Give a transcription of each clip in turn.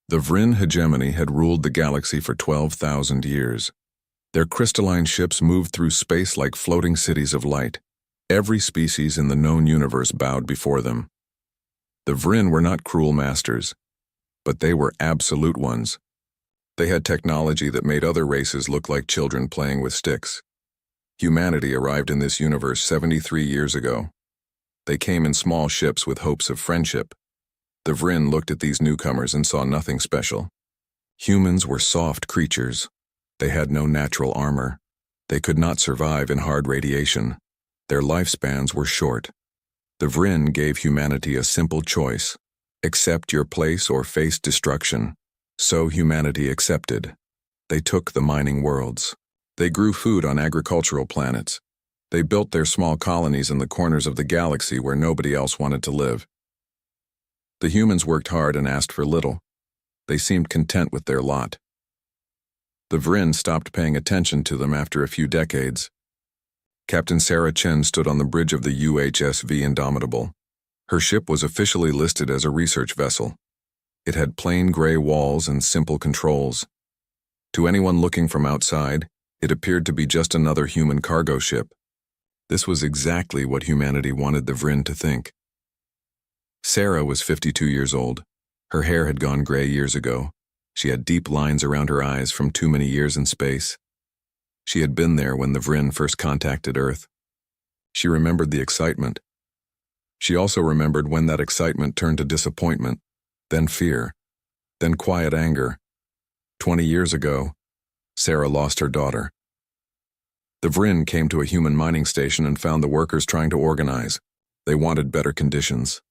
The Vryn hegemony had ruled the galaxy for 12,000 years. Their crystalline ships moved through space like floating cities of light. Every species in the known universe bowed before them. The Vryn were not cruel masters, but they were absolute ones. They had technology that made other races look like children playing with sticks. Humanity arrived in this universe 73 years ago. They came in small ships with hopes of friendship. The Vryn looked at these newcomers and saw nothing special. Humans were soft creatures. They had no natural armor. They could not survive in hard radiation. Their lifespans were short. The Vryn gave humanity a simple choice: accept your place or face destruction. So humanity accepted. They took the mining worlds. They grew food on agricultural planets. They built their small colonies in the corners of the galaxy where nobody else wanted to live. The humans worked hard and asked for little. They seemed content with their lot. The Vryn stopped paying attention to them after a few decades. Captain Sarah Chen stood on the bridge of the UHSV Indomitable. Her ship was officially listed as a research vessel. It had plain gray walls and simple controls. To anyone looking from outside, it appeared to be just another human cargo ship. This was exactly what humanity wanted the Vryn to think. Sarah was 52 years old. Her hair had gone gray years ago. She had deep lines around her eyes from too many years in space. She had been there when the Vryn first contacted Earth. She remembered the excitement. She also remembered when that excitement turned to disappointment, then fear, then quiet anger. 20 years ago, Sarah lost her daughter. The Vryn came to a human mining station and found the workers trying to organize. They wanted better conditions.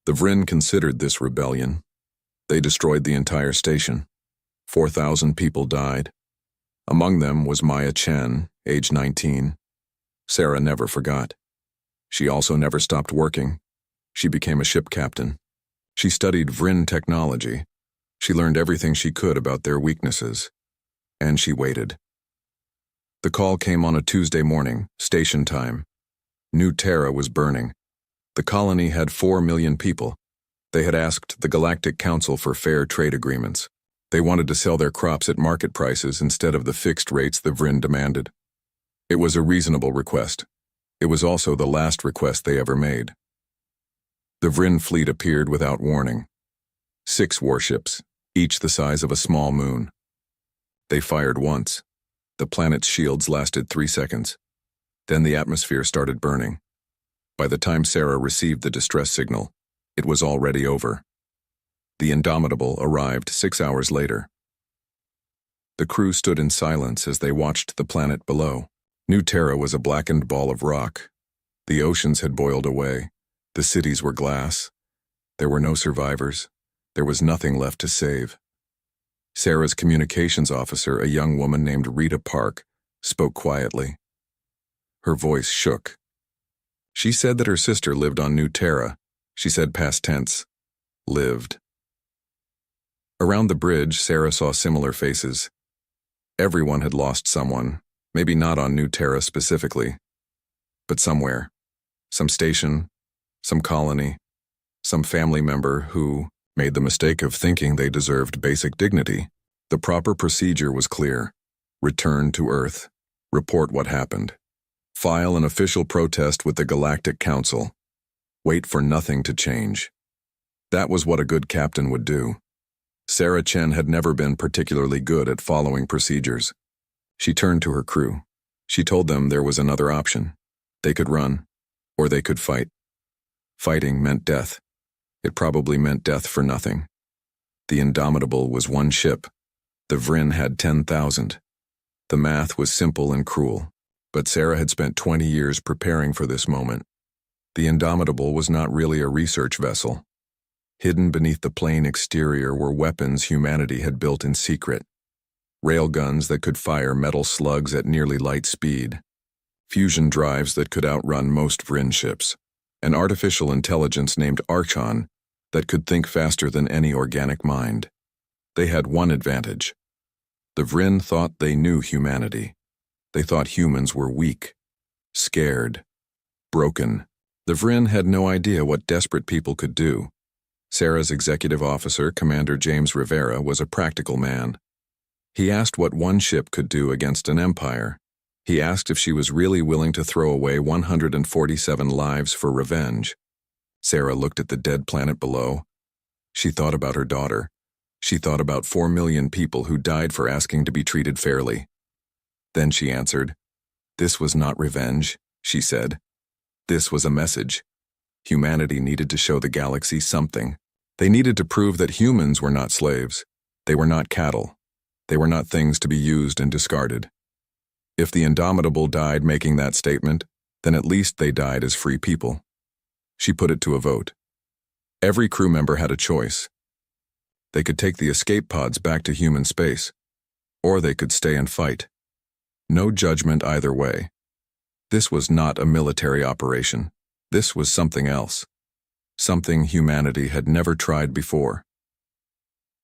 The Vryn considered this rebellion. They destroyed the entire station. 4,000 people died. Among them was Maya Chen, age 19. Sarah never forgot. She also never stopped working. She became a ship captain. She studied Vryn technology. She learned everything she could about their weaknesses. And she waited. The call came on a Tuesday morning, station time. New Terra was burning. The colony had 4 million people. They had asked the Galactic Council for fair trade agreements. They wanted to sell their crops at market prices instead of the fixed rates the Vryn demanded. It was a reasonable request. It was also the last request they ever made. The Vryn fleet appeared without warning. 6 warships, each the size of a small moon. They fired once. The planet's shields lasted 3 seconds. Then the atmosphere started burning. By the time Sarah received the distress signal, it was already over. The Indomitable arrived 6 hours later. The crew stood in silence as they watched the planet below. New Terra was a blackened ball of rock. The oceans had boiled away. The cities were glass. There were no survivors. There was nothing left to save. Sarah's communications officer, a young woman named Rita Park, spoke quietly. Her voice shook. She said that her sister lived on New Terra. She said past tense, lived. Around the bridge, Sarah saw similar faces. Everyone had lost someone, maybe not on New Terra specifically, but somewhere. Some station, some colony, some family member who made the mistake of thinking they deserved basic dignity. The proper procedure was clear. Return to Earth. Report what happened. File an official protest with the Galactic Council. Wait for nothing to change. That was what a good captain would do. Sarah Chen had never been particularly good at following procedures. She turned to her crew. She told them there was another option. They could run, or they could fight. Fighting meant death. It probably meant death for nothing. The Indomitable was 1 ship. The Vryn had 10,000. The math was simple and cruel. But Sarah had spent 20 years preparing for this moment. The Indomitable was not really a research vessel. Hidden beneath the plain exterior were weapons humanity had built in secret. Railguns that could fire metal slugs at nearly light speed. Fusion drives that could outrun most Vryn ships. An artificial intelligence named Archon that could think faster than any organic mind. They had one advantage. The Vryn thought they knew humanity. They thought humans were weak, scared, broken. The Vryn had no idea what desperate people could do. Sarah's executive officer, Commander James Rivera, was a practical man. He asked what one ship could do against an empire. He asked if she was really willing to throw away 147 lives for revenge. Sarah looked at the dead planet below. She thought about her daughter. She thought about 4 million people who died for asking to be treated fairly. Then she answered, "This was not revenge," she said. This was a message. Humanity needed to show the galaxy something. They needed to prove that humans were not slaves. They were not cattle. They were not things to be used and discarded. If the Indomitable died making that statement, then at least they died as free people. She put it to a vote. Every crew member had a choice. They could take the escape pods back to human space, or they could stay and fight. No judgment either way. This was not a military operation. This was something else. Something humanity had never tried before.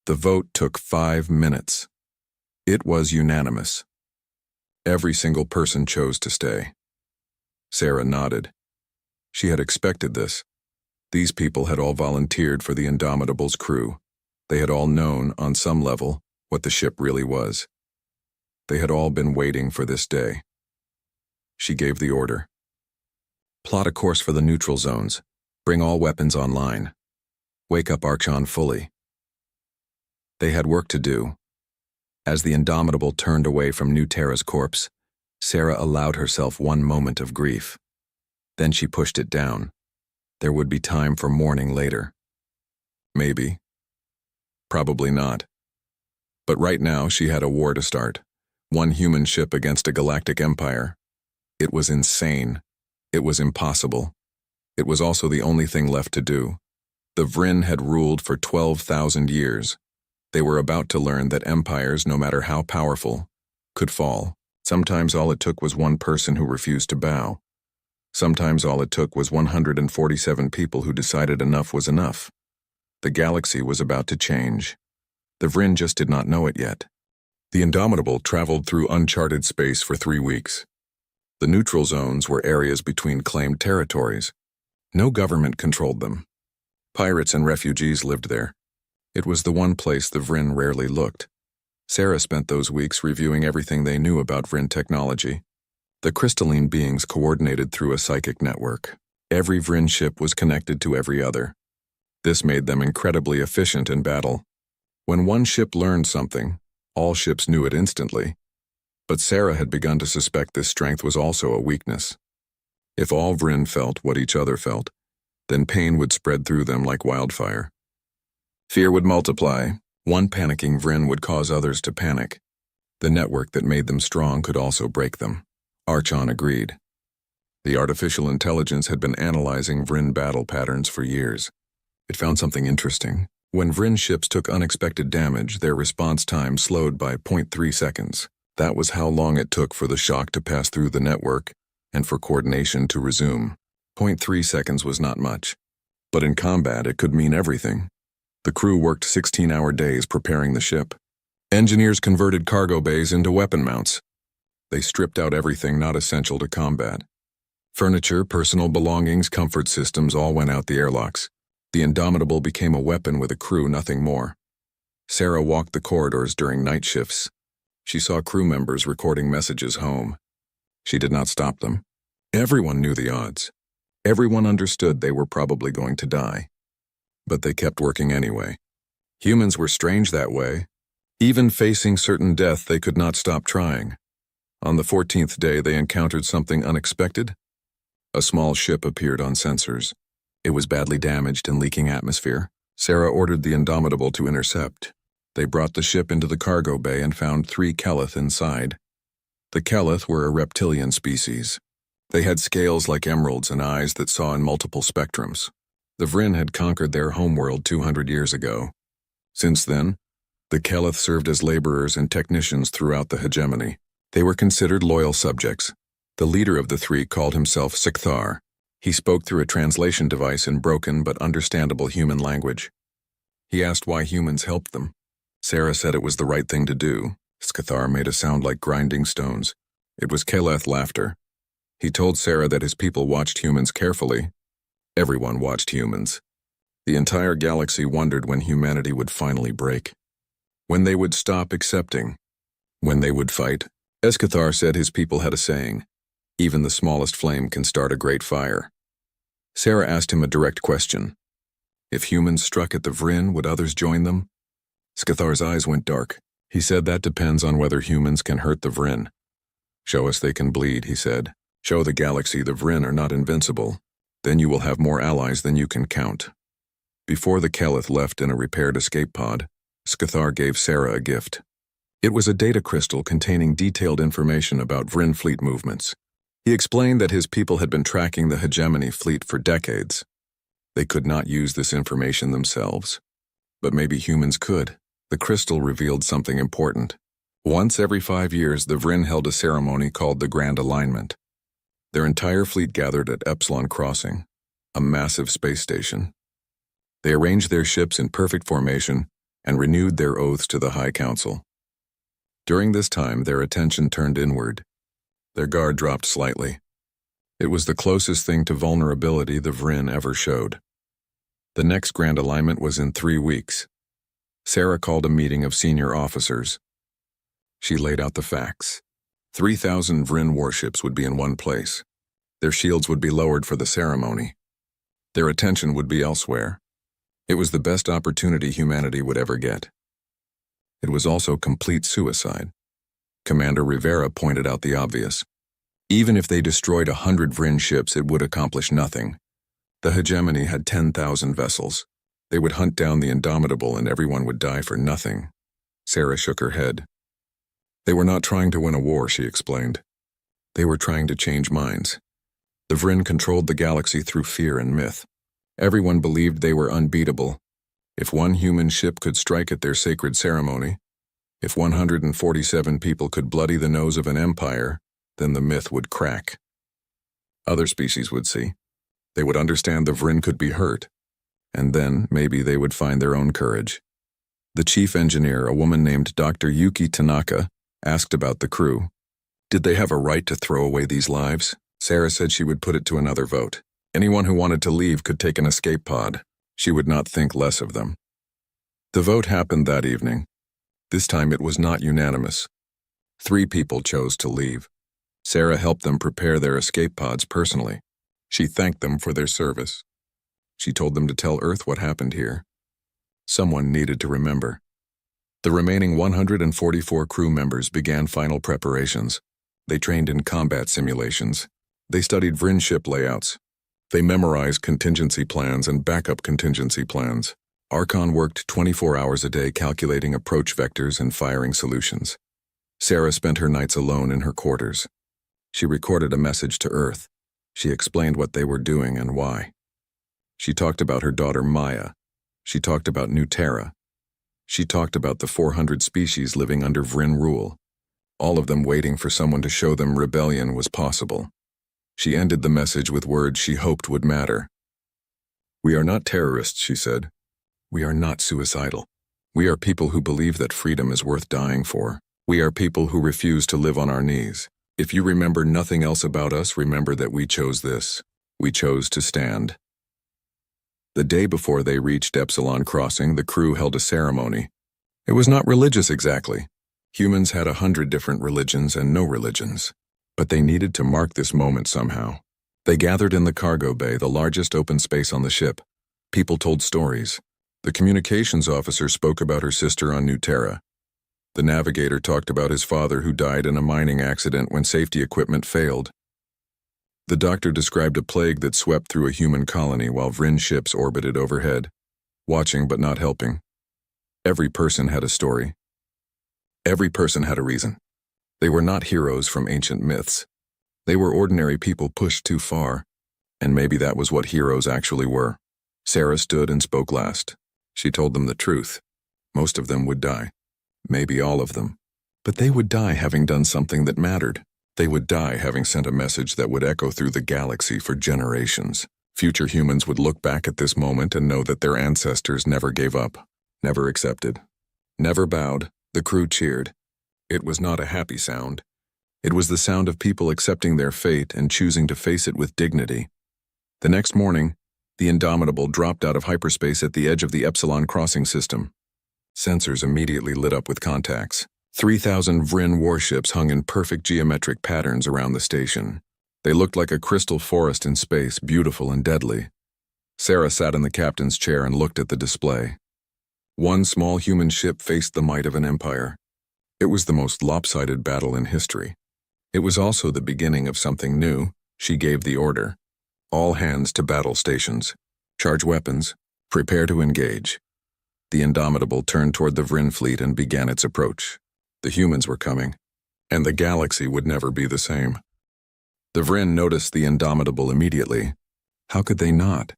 The vote took 5 minutes. It was unanimous. Every single person chose to stay. Sarah nodded. She had expected this. These people had all volunteered for the Indomitable's crew. They had all known, on some level, what the ship really was. They had all been waiting for this day. She gave the order. Plot a course for the neutral zones. Bring all weapons online. Wake up Archon fully. They had work to do. As the Indomitable turned away from New Terra's corpse, Sarah allowed herself one moment of grief. Then she pushed it down. There would be time for mourning later. Maybe. Probably not. But right now she had a war to start. One human ship against a galactic empire. It was insane. It was impossible. It was also the only thing left to do. The Vryn had ruled for 12,000 years. They were about to learn that empires, no matter how powerful, could fall. Sometimes all it took was one person who refused to bow. Sometimes all it took was 147 people who decided enough was enough. The galaxy was about to change. The Vryn just did not know it yet. The Indomitable traveled through uncharted space for 3 weeks. The neutral zones were areas between claimed territories. No government controlled them. Pirates and refugees lived there. It was the one place the Vryn rarely looked. Sarah spent those weeks reviewing everything they knew about Vryn technology. The crystalline beings coordinated through a psychic network. Every Vryn ship was connected to every other. This made them incredibly efficient in battle. When one ship learned something, all ships knew it instantly. But Sarah had begun to suspect this strength was also a weakness. If all Vryn felt what each other felt, then pain would spread through them like wildfire. Fear would multiply. One panicking Vryn would cause others to panic. The network that made them strong could also break them. Archon agreed. The artificial intelligence had been analyzing Vryn battle patterns for years. It found something interesting. When Vryn ships took unexpected damage, their response time slowed by 0.3 seconds. That was how long it took for the shock to pass through the network and for coordination to resume. 0.3 seconds was not much. But in combat, it could mean everything. The crew worked 16-hour days preparing the ship. Engineers converted cargo bays into weapon mounts. They stripped out everything not essential to combat. Furniture, personal belongings, comfort systems all went out the airlocks. The Indomitable became a weapon with a crew, nothing more. Sarah walked the corridors during night shifts. She saw crew members recording messages home. She did not stop them. Everyone knew the odds. Everyone understood they were probably going to die. But they kept working anyway. Humans were strange that way. Even facing certain death, they could not stop trying. On the 14th day, they encountered something unexpected. A small ship appeared on sensors. It was badly damaged and leaking atmosphere. Sarah ordered the Indomitable to intercept. They brought the ship into the cargo bay and found 3 Keleth inside. The Keleth were a reptilian species. They had scales like emeralds and eyes that saw in multiple spectrums. The Vryn had conquered their homeworld 200 years ago. Since then, the Keleth served as laborers and technicians throughout the hegemony. They were considered loyal subjects. The leader of the 3 called himself Sikthar. He spoke through a translation device in broken but understandable human language. He asked why humans helped them. Sarah said it was the right thing to do. Sikthar made a sound like grinding stones. It was Keleth laughter. He told Sarah that his people watched humans carefully. Everyone watched humans. The entire galaxy wondered when humanity would finally break. When they would stop accepting. When they would fight. Escathar said his people had a saying, "Even the smallest flame can start a great fire." Sarah asked him a direct question. If humans struck at the Vryn, would others join them? Scathar's eyes went dark. He said that depends on whether humans can hurt the Vryn. Show us they can bleed, he said. Show the galaxy the Vryn are not invincible. Then you will have more allies than you can count. Before the Kelith left in a repaired escape pod, Scathar gave Sarah a gift. It was a data crystal containing detailed information about Vryn fleet movements. He explained that his people had been tracking the hegemony fleet for decades. They could not use this information themselves. But maybe humans could. The crystal revealed something important. Once every 5 years, the Vryn held a ceremony called the Grand Alignment. Their entire fleet gathered at Epsilon Crossing, a massive space station. They arranged their ships in perfect formation and renewed their oaths to the High Council. During this time, their attention turned inward. Their guard dropped slightly. It was the closest thing to vulnerability the Vryn ever showed. The next Grand Alignment was in 3 weeks. Sarah called a meeting of senior officers. She laid out the facts. 3,000 Vryn warships would be in one place. Their shields would be lowered for the ceremony. Their attention would be elsewhere. It was the best opportunity humanity would ever get. It was also complete suicide. Commander Rivera pointed out the obvious. Even if they destroyed 100 Vryn ships, it would accomplish nothing. The hegemony had 10,000 vessels. They would hunt down the indomitable and everyone would die for nothing. Sarah shook her head. They were not trying to win a war, she explained. They were trying to change minds. The Vryn controlled the galaxy through fear and myth. Everyone believed they were unbeatable. If one human ship could strike at their sacred ceremony, if 147 people could bloody the nose of an empire, then the myth would crack. Other species would see. They would understand the Vryn could be hurt, and then maybe they would find their own courage. The chief engineer, a woman named Dr. Yuki Tanaka, asked about the crew. Did they have a right to throw away these lives? Sarah said she would put it to another vote. Anyone who wanted to leave could take an escape pod. She would not think less of them. The vote happened that evening. This time it was not unanimous. 3 people chose to leave. Sarah helped them prepare their escape pods personally. She thanked them for their service. She told them to tell Earth what happened here. Someone needed to remember. The remaining 144 crew members began final preparations. They trained in combat simulations. They studied Vryn ship layouts. They memorized contingency plans and backup contingency plans. Archon worked 24 hours a day calculating approach vectors and firing solutions. Sarah spent her nights alone in her quarters. She recorded a message to Earth. She explained what they were doing and why. She talked about her daughter Maya. She talked about New Terra. She talked about the 400 species living under Vryn rule, all of them waiting for someone to show them rebellion was possible. She ended the message with words she hoped would matter. "We are not terrorists," she said. "We are not suicidal. We are people who believe that freedom is worth dying for. We are people who refuse to live on our knees. If you remember nothing else about us, remember that we chose this. We chose to stand." The day before they reached Epsilon Crossing, the crew held a ceremony. It was not religious exactly. Humans had 100 different religions and no religions. But they needed to mark this moment somehow. They gathered in the cargo bay, the largest open space on the ship. People told stories. The communications officer spoke about her sister on New Terra. The navigator talked about his father who died in a mining accident when safety equipment failed. The doctor described a plague that swept through a human colony while Vryn ships orbited overhead, watching but not helping. Every person had a story. Every person had a reason. They were not heroes from ancient myths. They were ordinary people pushed too far, and maybe that was what heroes actually were. Sarah stood and spoke last. She told them the truth. Most of them would die. Maybe all of them. But they would die having done something that mattered. They would die having sent a message that would echo through the galaxy for generations. Future humans would look back at this moment and know that their ancestors never gave up, never accepted, never bowed. The crew cheered. It was not a happy sound. It was the sound of people accepting their fate and choosing to face it with dignity. The next morning, The Indomitable dropped out of hyperspace at the edge of the Epsilon crossing system. Sensors immediately lit up with contacts. 3,000 Vrin warships hung in perfect geometric patterns around the station. They looked like a crystal forest in space, beautiful and deadly. Sarah sat in the captain's chair and looked at the display. One small human ship faced the might of an empire. It was the most lopsided battle in history. It was also the beginning of something new. She gave the order. All hands to battle stations. Charge weapons. Prepare to engage. The Indomitable turned toward the Vrin fleet and began its approach. The humans were coming, and the galaxy would never be the same. The Vrin noticed the Indomitable immediately. How could they not?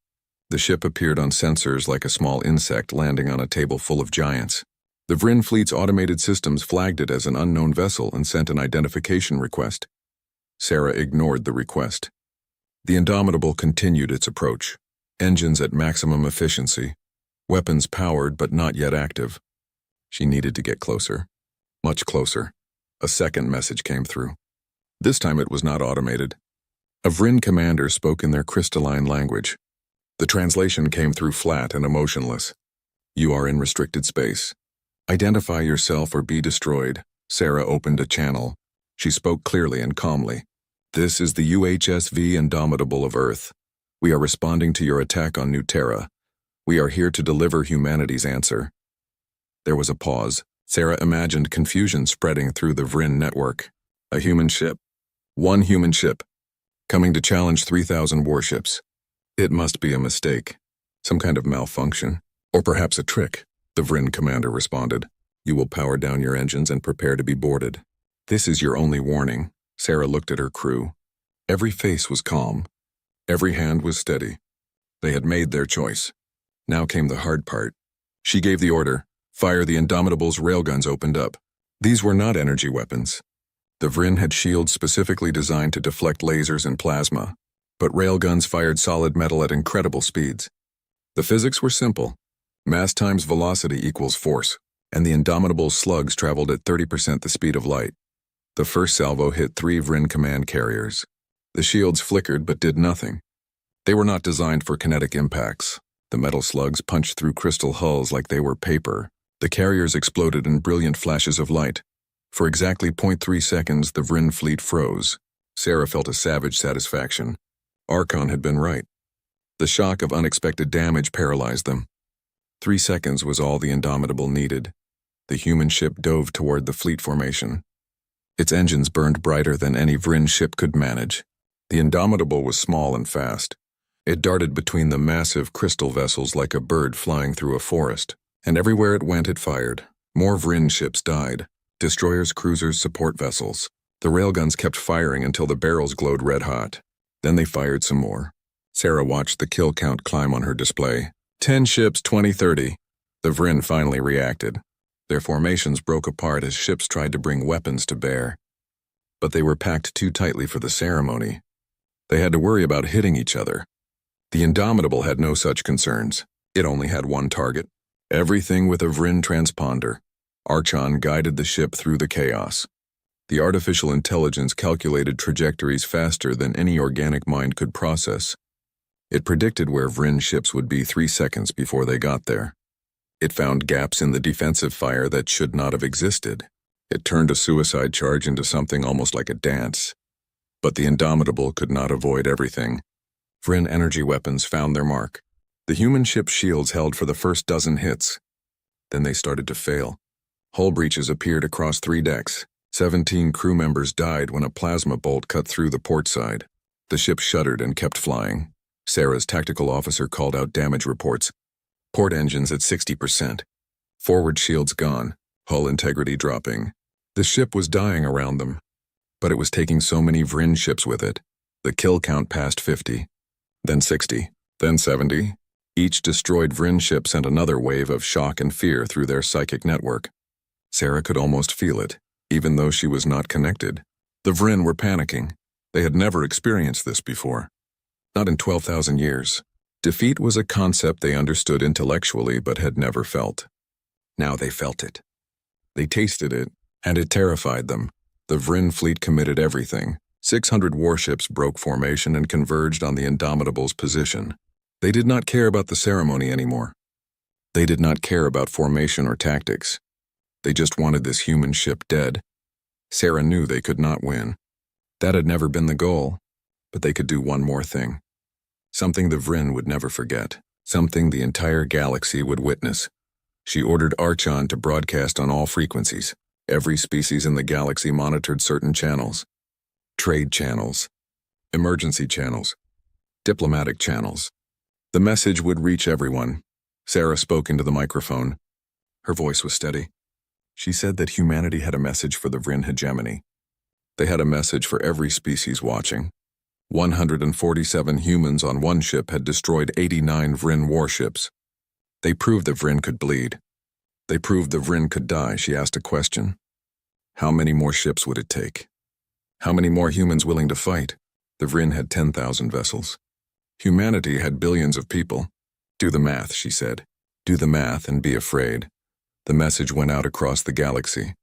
The ship appeared on sensors like a small insect landing on a table full of giants. The Vrin fleet's automated systems flagged it as an unknown vessel and sent an identification request. Sarah ignored the request. The Indomitable continued its approach. Engines at maximum efficiency. Weapons powered but not yet active. She needed to get closer. Much closer. A second message came through. This time it was not automated. A Vrin commander spoke in their crystalline language. The translation came through flat and emotionless. You are in restricted space. Identify yourself or be destroyed. Sarah opened a channel. She spoke clearly and calmly. This is the UHSV Indomitable of Earth. We are responding to your attack on New Terra. We are here to deliver humanity's answer. There was a pause. Sarah imagined confusion spreading through the Vrin network. A human ship. One human ship. Coming to challenge 3,000 warships. It must be a mistake. Some kind of malfunction. Or perhaps a trick, the Vrin commander responded. You will power down your engines and prepare to be boarded. This is your only warning. Sarah looked at her crew. Every face was calm. Every hand was steady. They had made their choice. Now came the hard part. She gave the order. Fire. The Indomitable's railguns opened up. These were not energy weapons. The Vrin had shields specifically designed to deflect lasers and plasma, but railguns fired solid metal at incredible speeds. The physics were simple. Mass times velocity equals force, and the Indomitable's slugs traveled at 30% the speed of light. The first salvo hit 3 Vrin command carriers. The shields flickered but did nothing. They were not designed for kinetic impacts. The metal slugs punched through crystal hulls like they were paper. The carriers exploded in brilliant flashes of light. For exactly 0.3 seconds, the Vrin fleet froze. Sarah felt a savage satisfaction. Archon had been right. The shock of unexpected damage paralyzed them. 3 seconds was all the Indomitable needed. The human ship dove toward the fleet formation. Its engines burned brighter than any Vrin ship could manage. The Indomitable was small and fast. It darted between the massive crystal vessels like a bird flying through a forest. And everywhere it went, it fired. More Vrin ships died. Destroyers, cruisers, support vessels. The railguns kept firing until the barrels glowed red hot. Then they fired some more. Sarah watched the kill count climb on her display. 10 ships, 20, 30. The Vrin finally reacted. Their formations broke apart as ships tried to bring weapons to bear. But they were packed too tightly for the ceremony. They had to worry about hitting each other. The Indomitable had no such concerns. It only had one target. Everything with a Vrin transponder. Archon guided the ship through the chaos. The artificial intelligence calculated trajectories faster than any organic mind could process. It predicted where Vrin ships would be 3 seconds before they got there. It found gaps in the defensive fire that should not have existed. It turned a suicide charge into something almost like a dance. But the Indomitable could not avoid everything. Vrin energy weapons found their mark. The human ship's shields held for the first dozen hits. Then they started to fail. Hull breaches appeared across 3 decks. 17 crew members died when a plasma bolt cut through the port side. The ship shuddered and kept flying. Sarah's tactical officer called out damage reports. Port engines at 60%. Forward shields gone. Hull integrity dropping. The ship was dying around them. But it was taking so many Vrin ships with it. The kill count passed 50. Then 60. Then 70. Each destroyed Vrin ship sent another wave of shock and fear through their psychic network. Sarah could almost feel it, even though she was not connected. The Vrin were panicking. They had never experienced this before. Not in 12,000 years. Defeat was a concept they understood intellectually but had never felt. Now they felt it. They tasted it, and it terrified them. The Vrin fleet committed everything. 600 warships broke formation and converged on the Indomitable's position. They did not care about the ceremony anymore. They did not care about formation or tactics. They just wanted this human ship dead. Sarah knew they could not win. That had never been the goal, but they could do one more thing. Something the Vryn would never forget. Something the entire galaxy would witness. She ordered Archon to broadcast on all frequencies. Every species in the galaxy monitored certain channels. Trade channels, emergency channels, diplomatic channels. The message would reach everyone. Sarah spoke into the microphone. Her voice was steady. She said that humanity had a message for the Vryn hegemony. They had a message for every species watching. 147 humans on one ship had destroyed 89 Vryn warships. They proved the Vryn could bleed. They proved the Vryn could die. She asked a question. How many more ships would it take? How many more humans willing to fight? The Vryn had 10,000 vessels. Humanity had billions of people. Do the math, she said. Do the math and be afraid. The message went out across the galaxy.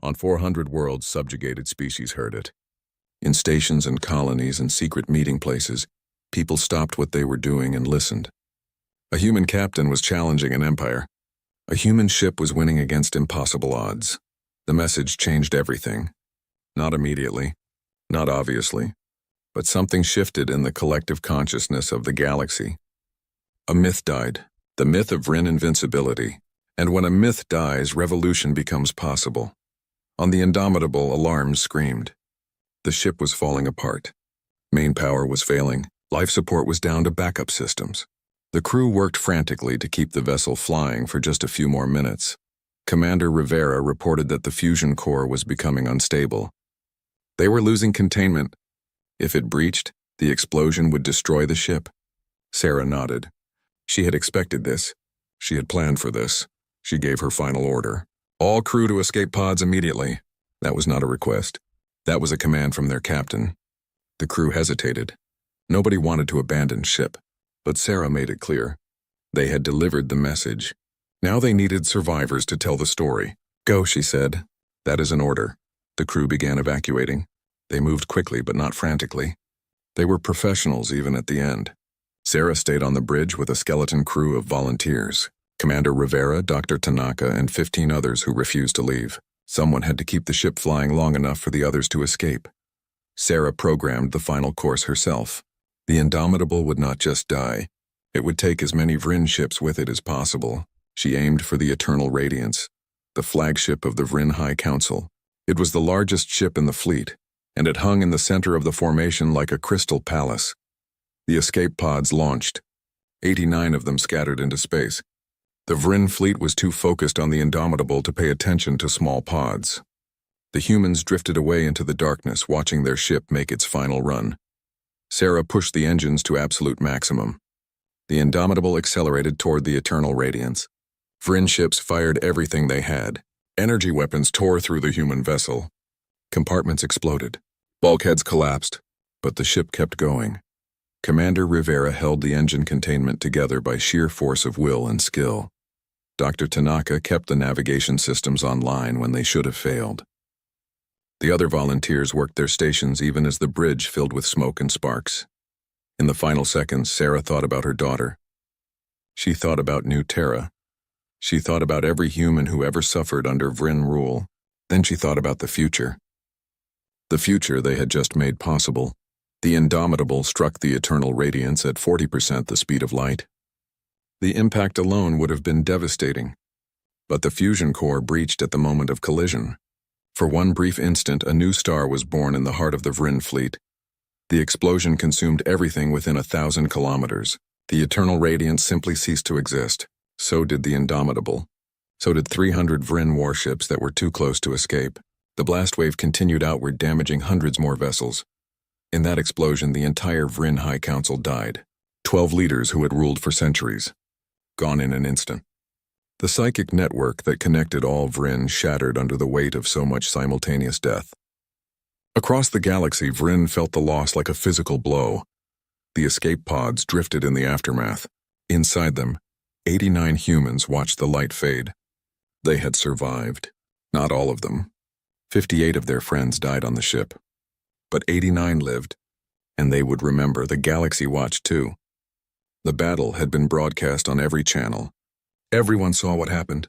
On 400 worlds, subjugated species heard it. In stations and colonies and secret meeting places, people stopped what they were doing and listened. A human captain was challenging an empire. A human ship was winning against impossible odds. The message changed everything. Not immediately, not obviously, but something shifted in the collective consciousness of the galaxy. A myth died, the myth of Vryn invincibility. And when a myth dies, revolution becomes possible. On the Indomitable, alarms screamed. The ship was falling apart. Main power was failing. Life support was down to backup systems. The crew worked frantically to keep the vessel flying for just a few more minutes. Commander Rivera reported that the fusion core was becoming unstable. They were losing containment. If it breached, the explosion would destroy the ship. Sarah nodded. She had expected this. She had planned for this. She gave her final order. All crew to escape pods immediately. That was not a request. That was a command from their captain. The crew hesitated. Nobody wanted to abandon ship, but Sarah made it clear. They had delivered the message. Now they needed survivors to tell the story. Go, she said. That is an order. The crew began evacuating. They moved quickly but not frantically. They were professionals even at the end. Sarah stayed on the bridge with a skeleton crew of volunteers. Commander Rivera, Dr. Tanaka, and 15 others who refused to leave. Someone had to keep the ship flying long enough for the others to escape. Sarah programmed the final course herself. The Indomitable would not just die. It would take as many Vryn ships with it as possible. She aimed for the Eternal Radiance, the flagship of the Vryn High Council. It was the largest ship in the fleet, and it hung in the center of the formation like a crystal palace. The escape pods launched. 89 of them scattered into space. The Vryn fleet was too focused on the Indomitable to pay attention to small pods. The humans drifted away into the darkness, watching their ship make its final run. Sarah pushed the engines to absolute maximum. The Indomitable accelerated toward the Eternal Radiance. Vryn ships fired everything they had. Energy weapons tore through the human vessel. Compartments exploded. Bulkheads collapsed, but the ship kept going. Commander Rivera held the engine containment together by sheer force of will and skill. Dr. Tanaka kept the navigation systems online when they should have failed. The other volunteers worked their stations even as the bridge filled with smoke and sparks. In the final seconds, Sarah thought about her daughter. She thought about New Terra. She thought about every human who ever suffered under Vryn rule. Then she thought about the future. The future they had just made possible. The Indomitable struck the Eternal Radiance at 40% the speed of light. The impact alone would have been devastating. But the fusion core breached at the moment of collision. For one brief instant, a new star was born in the heart of the Vryn fleet. The explosion consumed everything within 1,000 kilometers. The Eternal Radiance simply ceased to exist. So did the Indomitable. So did 300 Vryn warships that were too close to escape. The blast wave continued outward, damaging hundreds more vessels. In that explosion, the entire Vryn High Council died. 12 leaders who had ruled for centuries. Gone in an instant. The psychic network that connected all Vryn shattered under the weight of so much simultaneous death. Across the galaxy, Vryn felt the loss like a physical blow. The escape pods drifted in the aftermath. Inside them, 89 humans watched the light fade. They had survived. Not all of them. 58 of their friends died on the ship. But 89 lived, and they would remember. The galaxy watched too. The battle had been broadcast on every channel. Everyone saw what happened.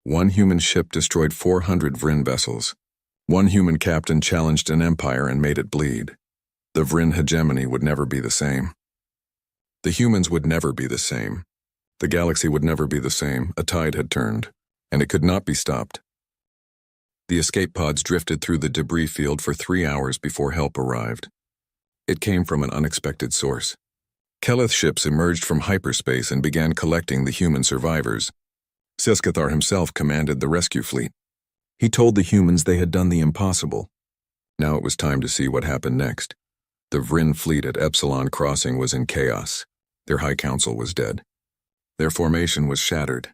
One human ship destroyed 400 Vryn vessels. One human captain challenged an empire and made it bleed. The Vryn hegemony would never be the same. The humans would never be the same. The galaxy would never be the same. A tide had turned, and it could not be stopped. The escape pods drifted through the debris field for 3 hours before help arrived. It came from an unexpected source. Keleth ships emerged from hyperspace and began collecting the human survivors. Siskathar himself commanded the rescue fleet. He told the humans they had done the impossible. Now it was time to see what happened next. The Vryn fleet at Epsilon Crossing was in chaos. Their High Council was dead. Their formation was shattered.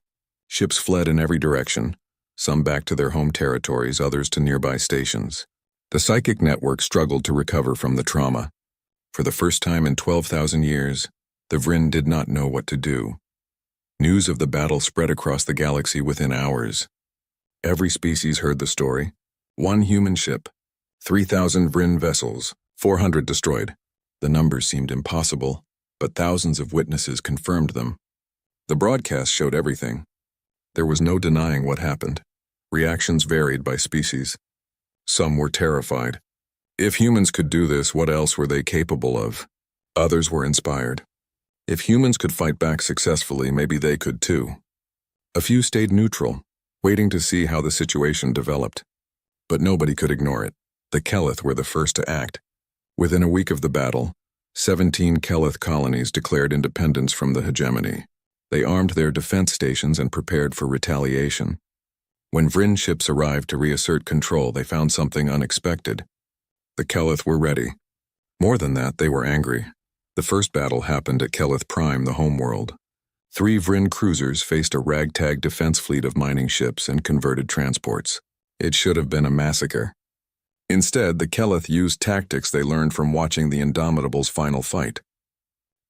Ships fled in every direction, some back to their home territories, others to nearby stations. The psychic network struggled to recover from the trauma. For the first time in 12,000 years, the Vryn did not know what to do. News of the battle spread across the galaxy within hours. Every species heard the story. 1 human ship, 3,000 Vryn vessels, 400 destroyed. The numbers seemed impossible, but thousands of witnesses confirmed them. The broadcast showed everything. There was no denying what happened. Reactions varied by species. Some were terrified. If humans could do this, what else were they capable of? Others were inspired. If humans could fight back successfully, maybe they could too. A few stayed neutral, waiting to see how the situation developed. But nobody could ignore it. The Keleth were the first to act. Within a week of the battle, 17 Keleth colonies declared independence from the hegemony. They armed their defense stations and prepared for retaliation. When Vryn ships arrived to reassert control, they found something unexpected. The Keleth were ready. More than that, they were angry. The first battle happened at Keleth Prime, the homeworld. 3 Vryn cruisers faced a ragtag defense fleet of mining ships and converted transports. It should have been a massacre. Instead, the Keleth used tactics they learned from watching the Indomitables' final fight.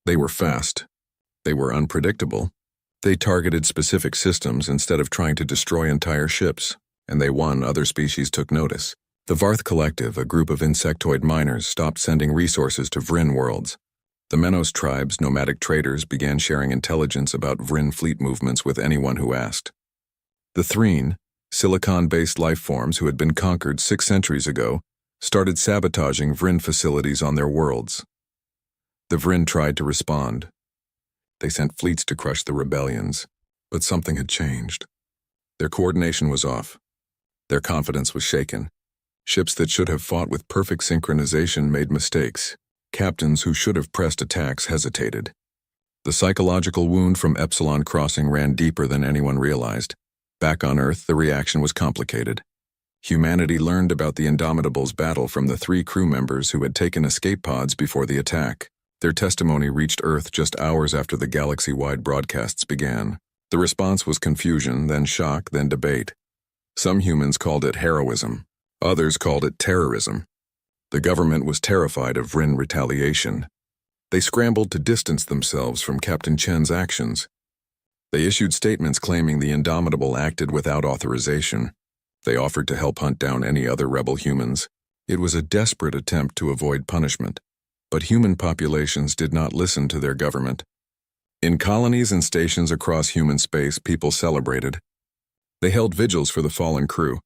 They were fast. They were unpredictable. They targeted specific systems instead of trying to destroy entire ships, and they won. Other species took notice. The Varth Collective, a group of insectoid miners, stopped sending resources to Vryn worlds. The Menos tribe's nomadic traders began sharing intelligence about Vryn fleet movements with anyone who asked. The Threen, silicon-based life forms who had been conquered 6 centuries ago, started sabotaging Vryn facilities on their worlds. The Vryn tried to respond. They sent fleets to crush the rebellions, but something had changed. Their coordination was off. Their confidence was shaken. Ships that should have fought with perfect synchronization made mistakes. Captains who should have pressed attacks hesitated. The psychological wound from Epsilon Crossing ran deeper than anyone realized. Back on Earth, the reaction was complicated. Humanity learned about the Indomitables' battle from the 3 crew members who had taken escape pods before the attack. Their testimony reached Earth just hours after the galaxy-wide broadcasts began. The response was confusion, then shock, then debate. Some humans called it heroism. Others called it terrorism. The government was terrified of Vryn retaliation. They scrambled to distance themselves from Captain Chen's actions. They issued statements claiming the Indomitable acted without authorization. They offered to help hunt down any other rebel humans. It was a desperate attempt to avoid punishment. But human populations did not listen to their government. In colonies and stations across human space, people celebrated. They held vigils for the fallen crew.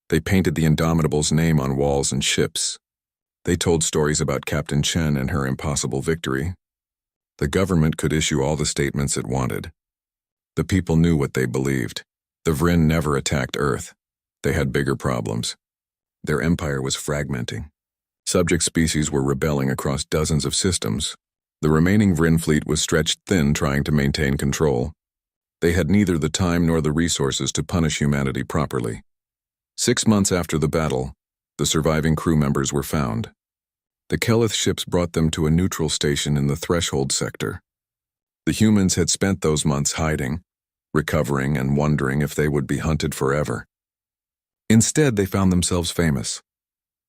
They painted the Indomitable's name on walls and ships. They told stories about Captain Chen and her impossible victory. The government could issue all the statements it wanted. The people knew what they believed. The Vryn never attacked Earth. They had bigger problems. Their empire was fragmenting. Subject species were rebelling across dozens of systems. The remaining Vryn fleet was stretched thin trying to maintain control. They had neither the time nor the resources to punish humanity properly. 6 months after the battle, the surviving crew members were found. The Keleth ships brought them to a neutral station in the Threshold sector. The humans had spent those months hiding, recovering, and wondering if they would be hunted forever. Instead, they found themselves famous.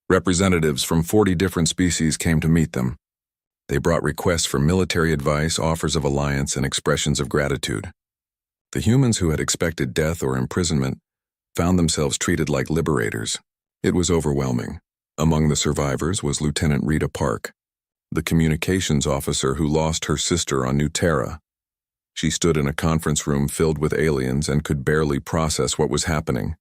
Representatives from 40 different species came to meet them. They brought requests for military advice, offers of alliance, and expressions of gratitude. The humans who had expected death or imprisonment found themselves treated like liberators. It was overwhelming. Among the survivors was Lieutenant Rita Park. the communications officer who lost her sister on New Terra. She stood in a conference room filled with aliens and could barely process what was happening.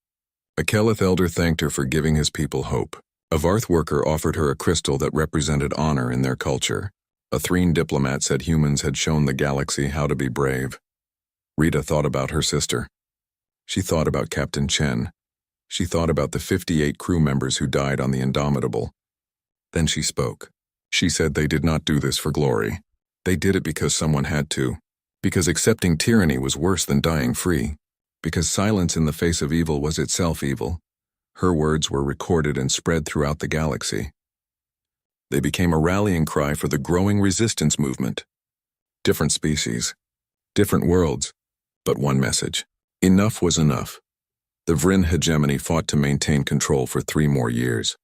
A Keleth elder thanked her for giving his people hope. A Varth worker offered her a crystal that represented honor in their culture. A Threen diplomat said humans had shown the galaxy how to be brave. Rita thought about her sister. She thought about Captain Chen. She thought about the 58 crew members who died on the Indomitable. Then she spoke. She said they did not do this for glory. They did it because someone had to. Because accepting tyranny was worse than dying free. Because silence in the face of evil was itself evil. Her words were recorded and spread throughout the galaxy. They became a rallying cry for the growing resistance movement. Different species, different worlds, but one message. Enough was enough. The Vryn hegemony fought to maintain control for 3 more years.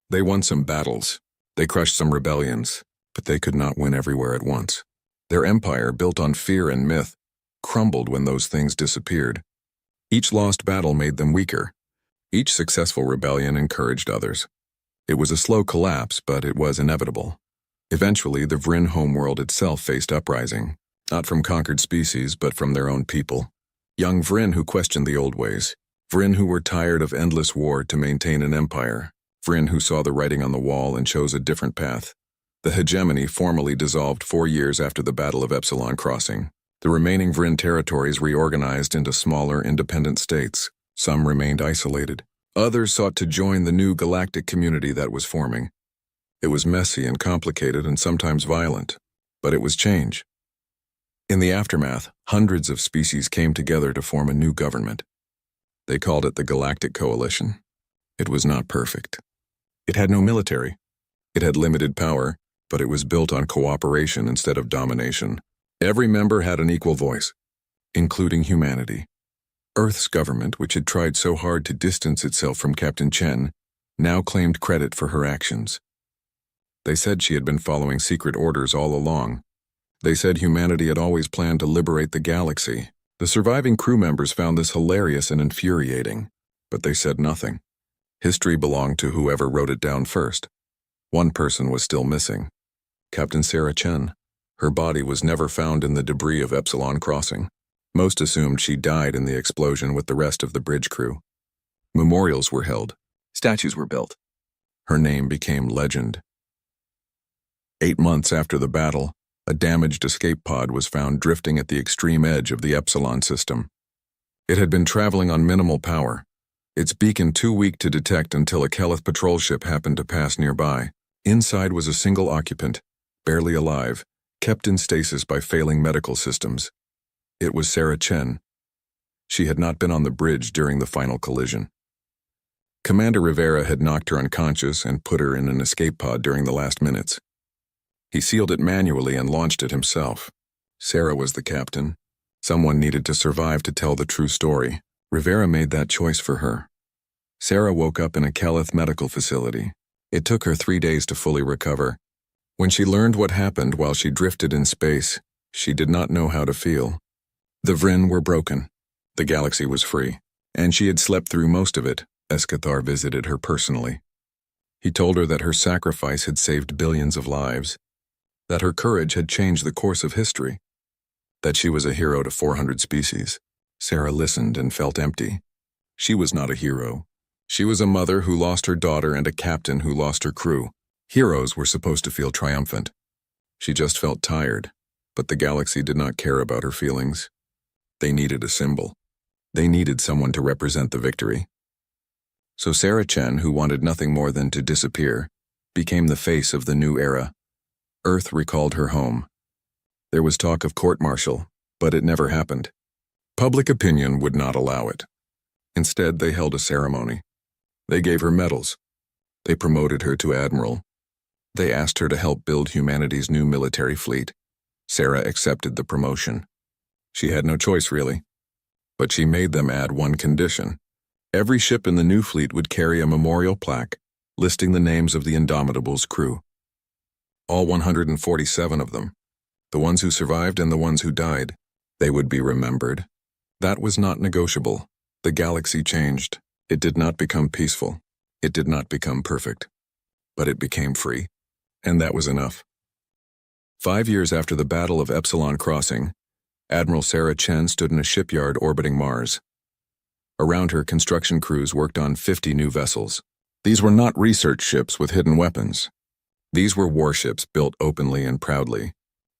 They won some battles. They crushed some rebellions, but they could not win everywhere at once. Their empire, built on fear and myth, crumbled when those things disappeared. Each lost battle made them weaker. Each successful rebellion encouraged others. It was a slow collapse, but it was inevitable. Eventually, the Vryn homeworld itself faced uprising, not from conquered species, but from their own people. Young Vryn who questioned the old ways. Vryn who were tired of endless war to maintain an empire. Vryn who saw the writing on the wall and chose a different path. The hegemony formally dissolved 4 years after the Battle of Epsilon Crossing. The remaining Vryn territories reorganized into smaller, independent states. Some remained isolated. Others sought to join the new galactic community that was forming. It was messy and complicated and sometimes violent, but it was change. In the aftermath, hundreds of species came together to form a new government. They called it the Galactic Coalition. It was not perfect. It had no military. It had limited power, but it was built on cooperation instead of domination. Every member had an equal voice, including humanity. Earth's government, which had tried so hard to distance itself from Captain Chen, now claimed credit for her actions. They said she had been following secret orders all along. They said humanity had always planned to liberate the galaxy. The surviving crew members found this hilarious and infuriating, but they said nothing. History belonged to whoever wrote it down first. One person was still missing. Captain Sarah Chen. Her body was never found in the debris of Epsilon Crossing. Most assumed she died in the explosion with the rest of the bridge crew. Memorials were held. Statues were built. Her name became legend. 8 months after the battle, a damaged escape pod was found drifting at the extreme edge of the Epsilon system. It had been traveling on minimal power, its beacon too weak to detect until a Keleth patrol ship happened to pass nearby. Inside was a single occupant, barely alive, kept in stasis by failing medical systems. It was Sarah Chen. She had not been on the bridge during the final collision. Commander Rivera had knocked her unconscious and put her in an escape pod during the last minutes. He sealed it manually and launched it himself. Sarah was the captain. Someone needed to survive to tell the true story. Rivera made that choice for her. Sarah woke up in a Keleth medical facility. It took her 3 days to fully recover. When she learned what happened while she drifted in space, she did not know how to feel. The Vryn were broken. The galaxy was free, and she had slept through most of it. Escathar visited her personally. He told her that her sacrifice had saved billions of lives, that her courage had changed the course of history, that she was a hero to 400 species. Sarah listened and felt empty. She was not a hero. She was a mother who lost her daughter and a captain who lost her crew. Heroes were supposed to feel triumphant. She just felt tired, but the galaxy did not care about her feelings. They needed a symbol. They needed someone to represent the victory. So Sarah Chen, who wanted nothing more than to disappear, became the face of the new era. Earth recalled her home. There was talk of court-martial, but it never happened. Public opinion would not allow it. Instead, they held a ceremony. They gave her medals. They promoted her to admiral. They asked her to help build humanity's new military fleet. Sarah accepted the promotion. She had no choice, really. But she made them add one condition. Every ship in the new fleet would carry a memorial plaque listing the names of the Indomitable's crew. All 147 of them, the ones who survived and the ones who died, they would be remembered. That was not negotiable. The galaxy changed. It did not become peaceful. It did not become perfect. But it became free. And that was enough. 5 years after the Battle of Epsilon Crossing, Admiral Sarah Chen stood in a shipyard orbiting Mars. Around her, construction crews worked on 50 new vessels. These were not research ships with hidden weapons. These were warships built openly and proudly.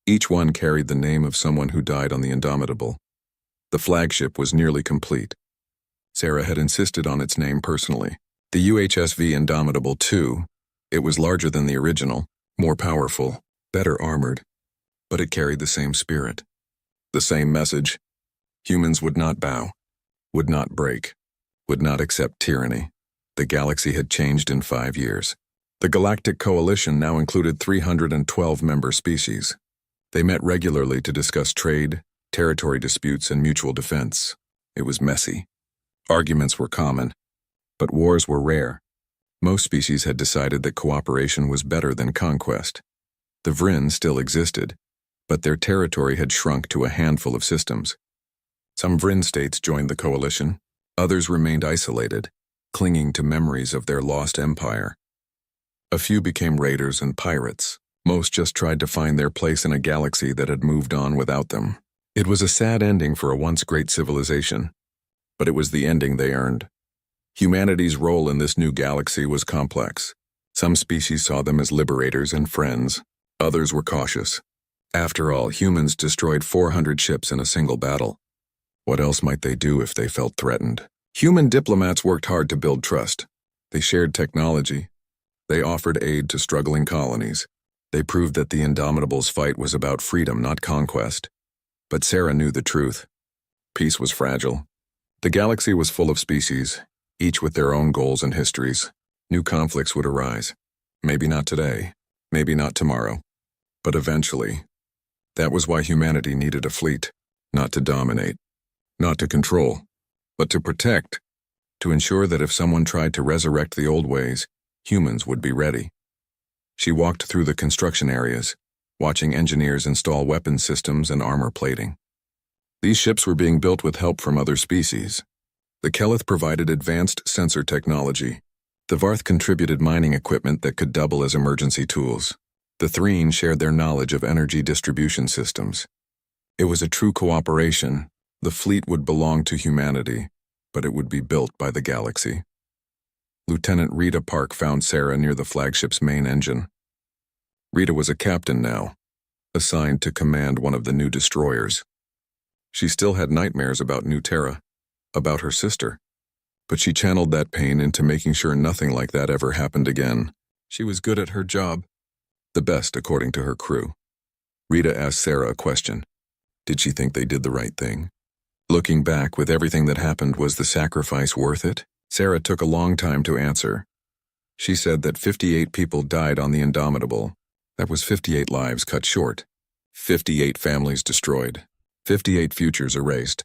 Each one carried the name of someone who died on the Indomitable. The flagship was nearly complete. Sarah had insisted on its name personally. The UHSV Indomitable II. It was larger than the original, more powerful, better armored, but it carried the same spirit. The same message. Humans would not bow, would not break, would not accept tyranny. The galaxy had changed in 5 years. The Galactic Coalition now included 312 member species. They met regularly to discuss trade, territory disputes, and mutual defense. It was messy. Arguments were common, but wars were rare. Most species had decided that cooperation was better than conquest. The Vryn still existed, but their territory had shrunk to a handful of systems. Some Vryn states joined the coalition. Others remained isolated, clinging to memories of their lost empire. A few became raiders and pirates. Most just tried to find their place in a galaxy that had moved on without them. It was a sad ending for a once great civilization, but it was the ending they earned. Humanity's role in this new galaxy was complex. Some species saw them as liberators and friends. Others were cautious. After all, humans destroyed 400 ships in a single battle. What else might they do if they felt threatened? Human diplomats worked hard to build trust. They shared technology. They offered aid to struggling colonies. They proved that the Indomitable's fight was about freedom, not conquest. But Sarah knew the truth. Peace was fragile. The galaxy was full of species, each with their own goals and histories. New conflicts would arise. Maybe not today, maybe not tomorrow, but eventually. That was why humanity needed a fleet, not to dominate, not to control, but to protect, to ensure that if someone tried to resurrect the old ways, humans would be ready. She walked through the construction areas, watching engineers install weapon systems and armor plating. These ships were being built with help from other species. The Kelith provided advanced sensor technology. The Varth contributed mining equipment that could double as emergency tools. The Threen shared their knowledge of energy distribution systems. It was a true cooperation. The fleet would belong to humanity, but it would be built by the galaxy. Lieutenant Rita Park found Sarah near the flagship's main engine. Rita was a captain now, assigned to command one of the new destroyers. She still had nightmares about New Terra, about her sister, but she channeled that pain into making sure nothing like that ever happened again. She was good at her job, the best according to her crew. Rita asked Sarah a question. Did she think they did the right thing? Looking back, with everything that happened, was the sacrifice worth it? Sarah took a long time to answer. She said that 58 people died on the Indomitable. That was 58 lives cut short. 58 families destroyed. 58 futures erased.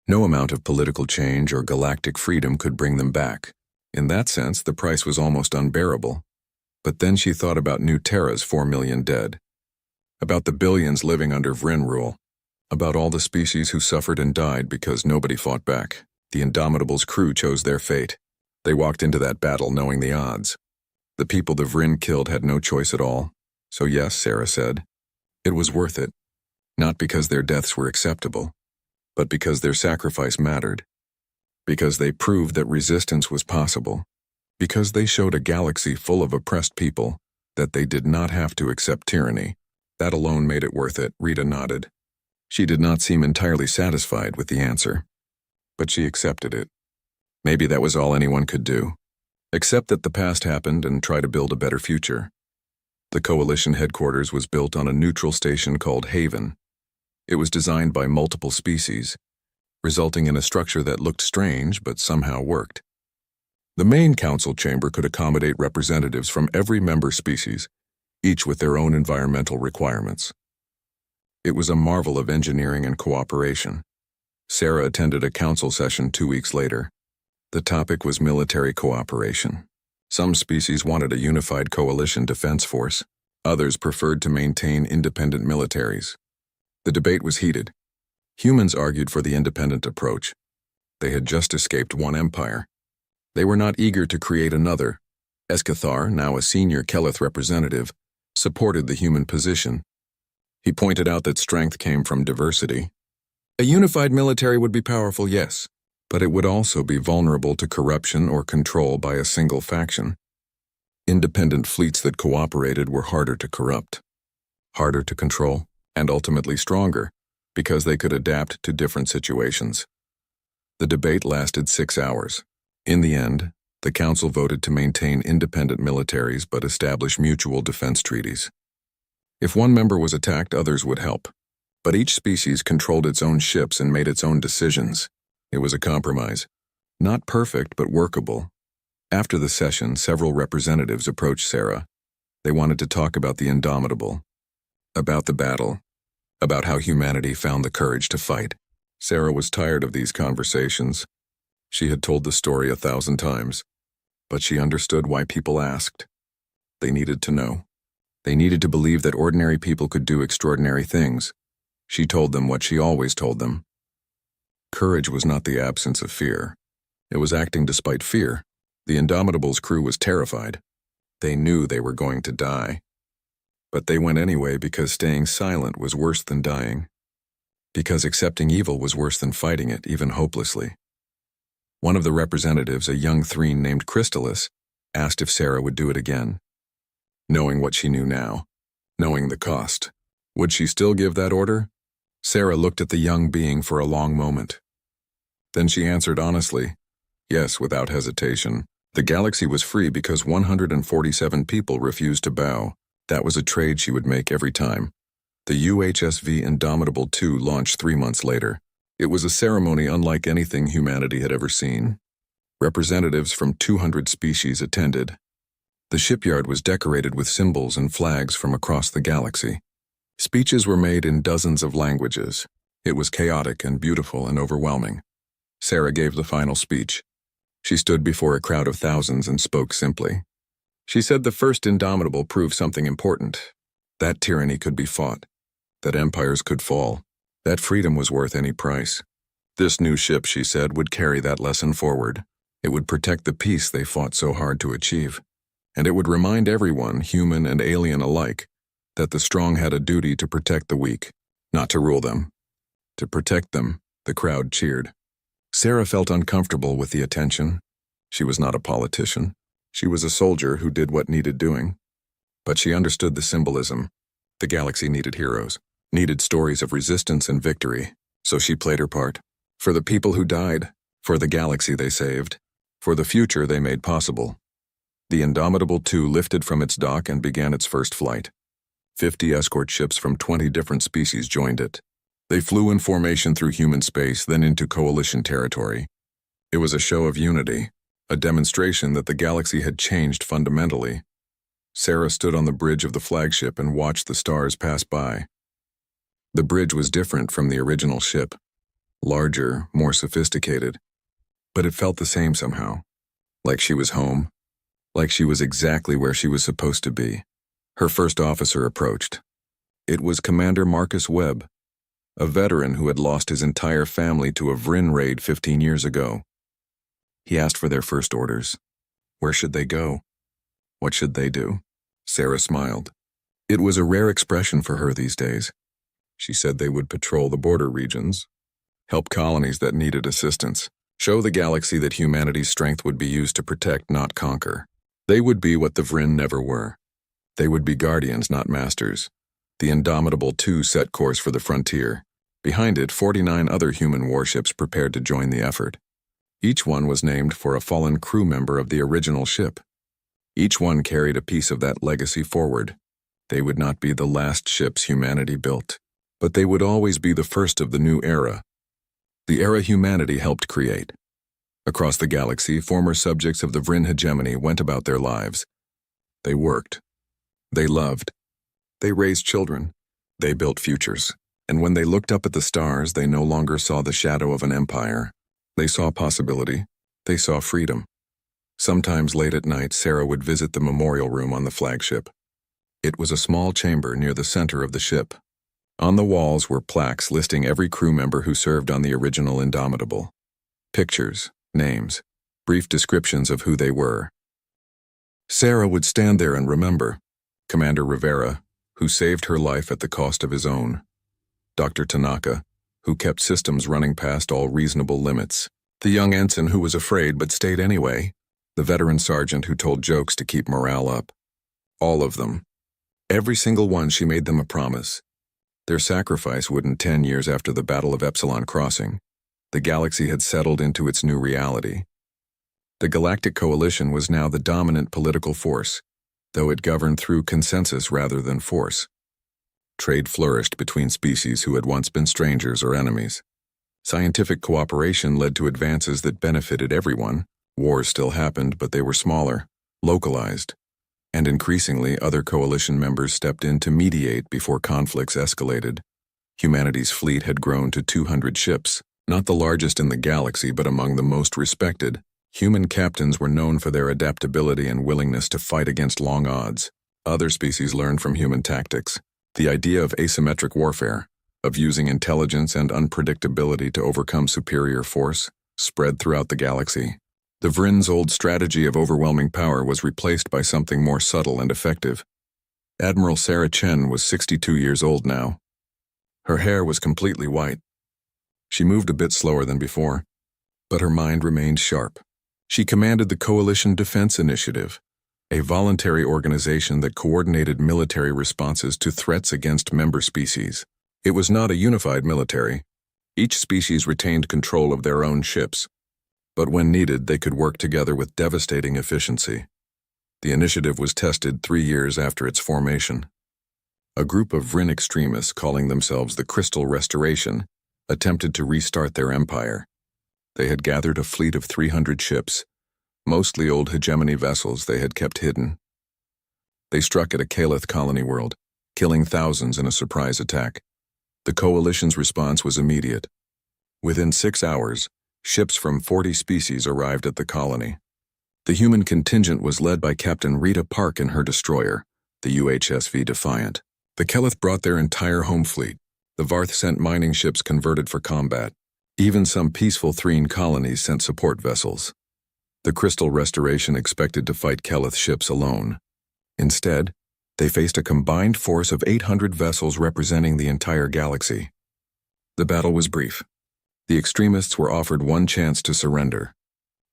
No amount of political change or galactic freedom could bring them back. In that sense, the price was almost unbearable. But then she thought about New Terra's 4 million dead. About the billions living under Vryn rule. About all the species who suffered and died because nobody fought back. The Indomitable's crew chose their fate. They walked into that battle knowing the odds. The people the Vryn killed had no choice at all. So yes, Sarah said, it was worth it. Not because their deaths were acceptable, but because their sacrifice mattered. Because they proved that resistance was possible. Because they showed a galaxy full of oppressed people that they did not have to accept tyranny. That alone made it worth it, Rita nodded. She did not seem entirely satisfied with the answer. But she accepted it. Maybe that was all anyone could do. Accept that the past happened and try to build a better future. The Coalition headquarters was built on a neutral station called Haven. It was designed by multiple species, resulting in a structure that looked strange but somehow worked. The main council chamber could accommodate representatives from every member species, each with their own environmental requirements. It was a marvel of engineering and cooperation. Sarah attended a council session 2 weeks later. The topic was military cooperation. Some species wanted a unified coalition defense force. Others preferred to maintain independent militaries. The debate was heated. Humans argued for the independent approach. They had just escaped one empire. They were not eager to create another. Escathar, now a senior Kelith representative, supported the human position. He pointed out that strength came from diversity. A unified military would be powerful, yes, but it would also be vulnerable to corruption or control by a single faction. Independent fleets that cooperated were harder to corrupt, harder to control, and ultimately stronger, because they could adapt to different situations. The debate lasted 6 hours. In the end, the Council voted to maintain independent militaries but establish mutual defense treaties. If one member was attacked, others would help. But each species controlled its own ships and made its own decisions. It was a compromise. Not perfect, but workable. After the session, several representatives approached Sarah. They wanted to talk about the Indomitable, about the battle, about how humanity found the courage to fight. Sarah was tired of these conversations. She had told the story 1,000 times, but she understood why people asked. They needed to know. They needed to believe that ordinary people could do extraordinary things. She told them what she always told them. Courage was not the absence of fear. It was acting despite fear. The Indomitable's crew was terrified. They knew they were going to die. But they went anyway because staying silent was worse than dying. Because accepting evil was worse than fighting it, even hopelessly. One of the representatives, a young Threen named Crystallis, asked if Sarah would do it again. Knowing what she knew now, knowing the cost, would she still give that order? Sarah looked at the young being for a long moment. Then she answered honestly, yes, without hesitation. The galaxy was free because 147 people refused to bow. That was a trade she would make every time. The UHSV Indomitable II launched 3 months later. It was a ceremony unlike anything humanity had ever seen. Representatives from 200 species attended. The shipyard was decorated with symbols and flags from across the galaxy. Speeches were made in dozens of languages. It was chaotic and beautiful and overwhelming. Sarah gave the final speech. She stood before a crowd of thousands and spoke simply. She said the first Indomitable proved something important. That tyranny could be fought. That empires could fall. That freedom was worth any price. This new ship, she said, would carry that lesson forward. It would protect the peace they fought so hard to achieve. And it would remind everyone, human and alien alike, that the strong had a duty to protect the weak, not to rule them. To protect them, the crowd cheered. Sarah felt uncomfortable with the attention. She was not a politician. She was a soldier who did what needed doing. But she understood the symbolism. The galaxy needed heroes, needed stories of resistance and victory, so she played her part. For the people who died, for the galaxy they saved, for the future they made possible. The Indomitable II lifted from its dock and began its first flight. 50 escort ships from 20 different species joined it. They flew in formation through human space, then into coalition territory. It was a show of unity, a demonstration that the galaxy had changed fundamentally. Sarah stood on the bridge of the flagship and watched the stars pass by. The bridge was different from the original ship, larger, more sophisticated, but it felt the same somehow, like she was home, like she was exactly where she was supposed to be. Her first officer approached. It was Commander Marcus Webb, a veteran who had lost his entire family to a Vryn raid 15 years ago. He asked for their first orders. Where should they go? What should they do? Sarah smiled. It was a rare expression for her these days. She said they would patrol the border regions, help colonies that needed assistance, show the galaxy that humanity's strength would be used to protect, not conquer. They would be what the Vryn never were. They would be guardians, not masters. The Indomitable II set course for the frontier. Behind it, 49 other human warships prepared to join the effort. Each one was named for a fallen crew member of the original ship. Each one carried a piece of that legacy forward. They would not be the last ships humanity built, but they would always be the first of the new era. The era humanity helped create. Across the galaxy, former subjects of the Vryn hegemony went about their lives. They worked. They loved. They raised children. They built futures. And when they looked up at the stars, they no longer saw the shadow of an empire. They saw possibility. They saw freedom. Sometimes late at night, Sarah would visit the memorial room on the flagship. It was a small chamber near the center of the ship. On the walls were plaques listing every crew member who served on the original Indomitable. Pictures, names, brief descriptions of who they were. Sarah would stand there and remember. Commander Rivera, who saved her life at the cost of his own. Dr. Tanaka, who kept systems running past all reasonable limits. The young ensign who was afraid but stayed anyway. The veteran sergeant who told jokes to keep morale up. All of them. Every single one. She made them a promise. Their sacrifice wouldn't 10 years after the Battle of Epsilon Crossing. The galaxy had settled into its new reality. The Galactic Coalition was now the dominant political force, though it governed through consensus rather than force. Trade flourished between species who had once been strangers or enemies. Scientific cooperation led to advances that benefited everyone. Wars still happened, but they were smaller, localized, and increasingly other coalition members stepped in to mediate before conflicts escalated. Humanity's fleet had grown to 200 ships, not the largest in the galaxy but among the most respected. Human captains were known for their adaptability and willingness to fight against long odds. Other species learned from human tactics. The idea of asymmetric warfare, of using intelligence and unpredictability to overcome superior force, spread throughout the galaxy. The Vrin's old strategy of overwhelming power was replaced by something more subtle and effective. Admiral Sarah Chen was 62 years old now. Her hair was completely white. She moved a bit slower than before, but her mind remained sharp. She commanded the Coalition Defense Initiative, a voluntary organization that coordinated military responses to threats against member species. It was not a unified military. Each species retained control of their own ships, but when needed, they could work together with devastating efficiency. The initiative was tested 3 years after its formation. A group of Vrin extremists calling themselves the Crystal Restoration attempted to restart their empire. They had gathered a fleet of 300 ships, mostly old hegemony vessels they had kept hidden. They struck at a Calith colony world, killing thousands in a surprise attack. The Coalition's response was immediate. Within 6 hours, ships from 40 species arrived at the colony. The human contingent was led by Captain Rita Park and her destroyer, the UHSV Defiant. The Kelith brought their entire home fleet. The Varth sent mining ships converted for combat. Even some peaceful Threen colonies sent support vessels. The Crystal Restoration expected to fight Kelith ships alone. Instead, they faced a combined force of 800 vessels representing the entire galaxy. The battle was brief. The extremists were offered one chance to surrender.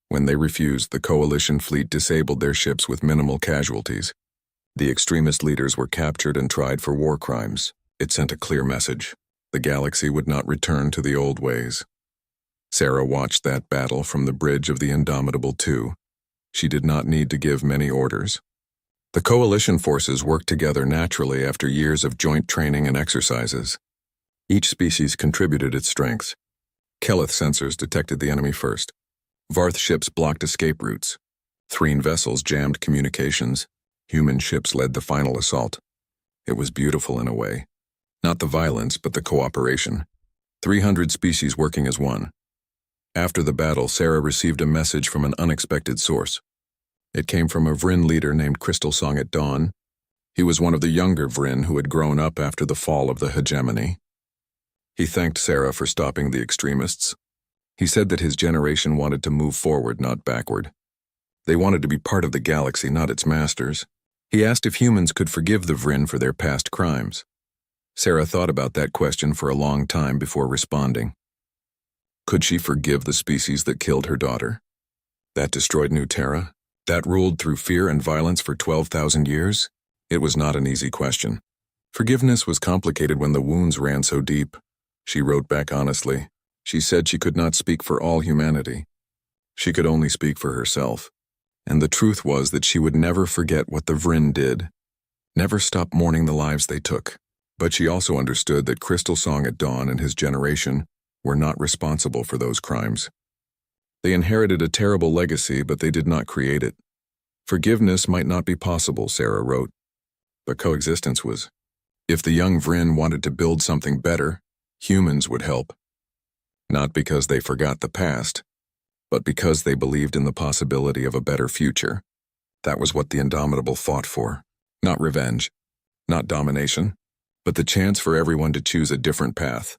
When they refused, the Coalition fleet disabled their ships with minimal casualties. The extremist leaders were captured and tried for war crimes. It sent a clear message. The galaxy would not return to the old ways. Sarah watched that battle from the bridge of the Indomitable II. She did not need to give many orders. The Coalition forces worked together naturally after years of joint training and exercises. Each species contributed its strengths. Kelith sensors detected the enemy first. Varth ships blocked escape routes. Threen vessels jammed communications. Human ships led the final assault. It was beautiful in a way. Not the violence, but the cooperation. 300 species working as one. After the battle, Sarah received a message from an unexpected source. It came from a Vrin leader named Crystal Song at Dawn. He was one of the younger Vrin who had grown up after the fall of the hegemony. He thanked Sarah for stopping the extremists. He said that his generation wanted to move forward, not backward. They wanted to be part of the galaxy, not its masters. He asked if humans could forgive the Vrin for their past crimes. Sarah thought about that question for a long time before responding. Could she forgive the species that killed her daughter? That destroyed New Terra? That ruled through fear and violence for 12,000 years? It was not an easy question. Forgiveness was complicated when the wounds ran so deep. She wrote back honestly. She said she could not speak for all humanity. She could only speak for herself. And the truth was that she would never forget what the Vrin did. Never stop mourning the lives they took. But she also understood that Crystal Song at Dawn and his generation were not responsible for those crimes. They inherited a terrible legacy, but they did not create it. Forgiveness might not be possible, Sarah wrote, but coexistence was. If the young Vrin wanted to build something better, humans would help. Not because they forgot the past, but because they believed in the possibility of a better future. That was what the Indomitable fought for. Not revenge, not domination, but the chance for everyone to choose a different path.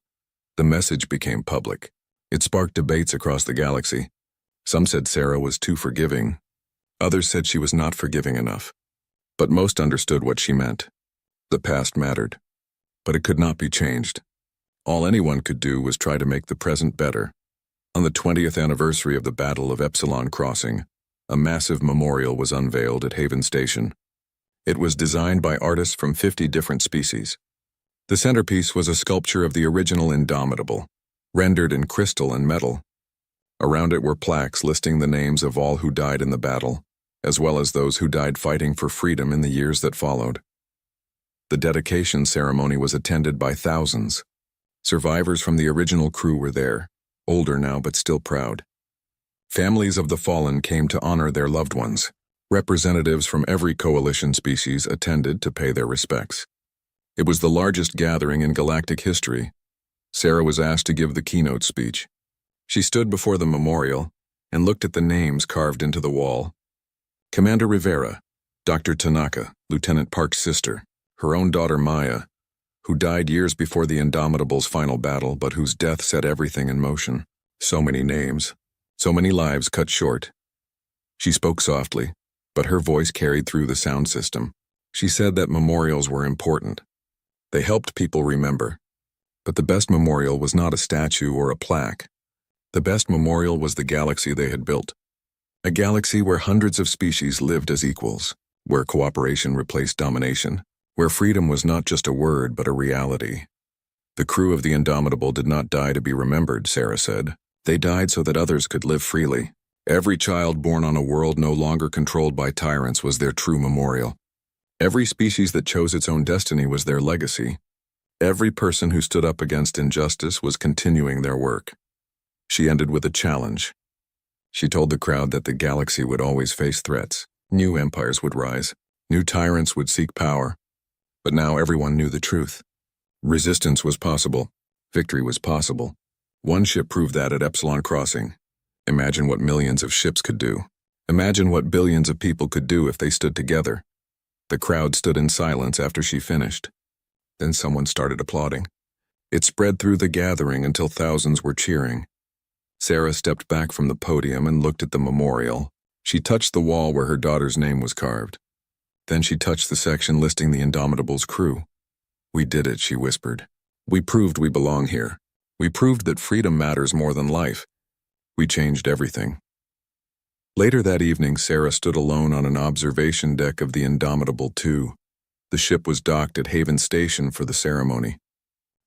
The message became public. It sparked debates across the galaxy. Some said Sarah was too forgiving. Others said she was not forgiving enough. But most understood what she meant. The past mattered, but it could not be changed. All anyone could do was try to make the present better. On the 20th anniversary of the Battle of Epsilon Crossing, a massive memorial was unveiled at Haven Station. It was designed by artists from 50 different species. The centerpiece was a sculpture of the original Indomitable, rendered in crystal and metal. Around it were plaques listing the names of all who died in the battle, as well as those who died fighting for freedom in the years that followed. The dedication ceremony was attended by thousands. Survivors from the original crew were there, older now but still proud. Families of the fallen came to honor their loved ones. Representatives from every coalition species attended to pay their respects. It was the largest gathering in galactic history. Sarah was asked to give the keynote speech. She stood before the memorial and looked at the names carved into the wall. Commander Rivera, Dr. Tanaka, Lieutenant Park's sister, her own daughter Maya, who died years before the Indomitable's final battle but whose death set everything in motion. So many names, so many lives cut short. She spoke softly, but her voice carried through the sound system. She said that memorials were important. They helped people remember. But the best memorial was not a statue or a plaque. The best memorial was the galaxy they had built. A galaxy where hundreds of species lived as equals, where cooperation replaced domination, where freedom was not just a word but a reality. The crew of the Indomitable did not die to be remembered, Sarah said. They died so that others could live freely. Every child born on a world no longer controlled by tyrants was their true memorial. Every species that chose its own destiny was their legacy. Every person who stood up against injustice was continuing their work. She ended with a challenge. She told the crowd that the galaxy would always face threats. New empires would rise. New tyrants would seek power. But now everyone knew the truth. Resistance was possible. Victory was possible. One ship proved that at Epsilon Crossing. Imagine what millions of ships could do. Imagine what billions of people could do if they stood together. The crowd stood in silence after she finished. Then someone started applauding. It spread through the gathering until thousands were cheering. Sarah stepped back from the podium and looked at the memorial. She touched the wall where her daughter's name was carved. Then she touched the section listing the Indomitable's crew. "We did it," she whispered. "We proved we belong here. We proved that freedom matters more than life. We changed everything." Later that evening, Sarah stood alone on an observation deck of the Indomitable II. The ship was docked at Haven Station for the ceremony.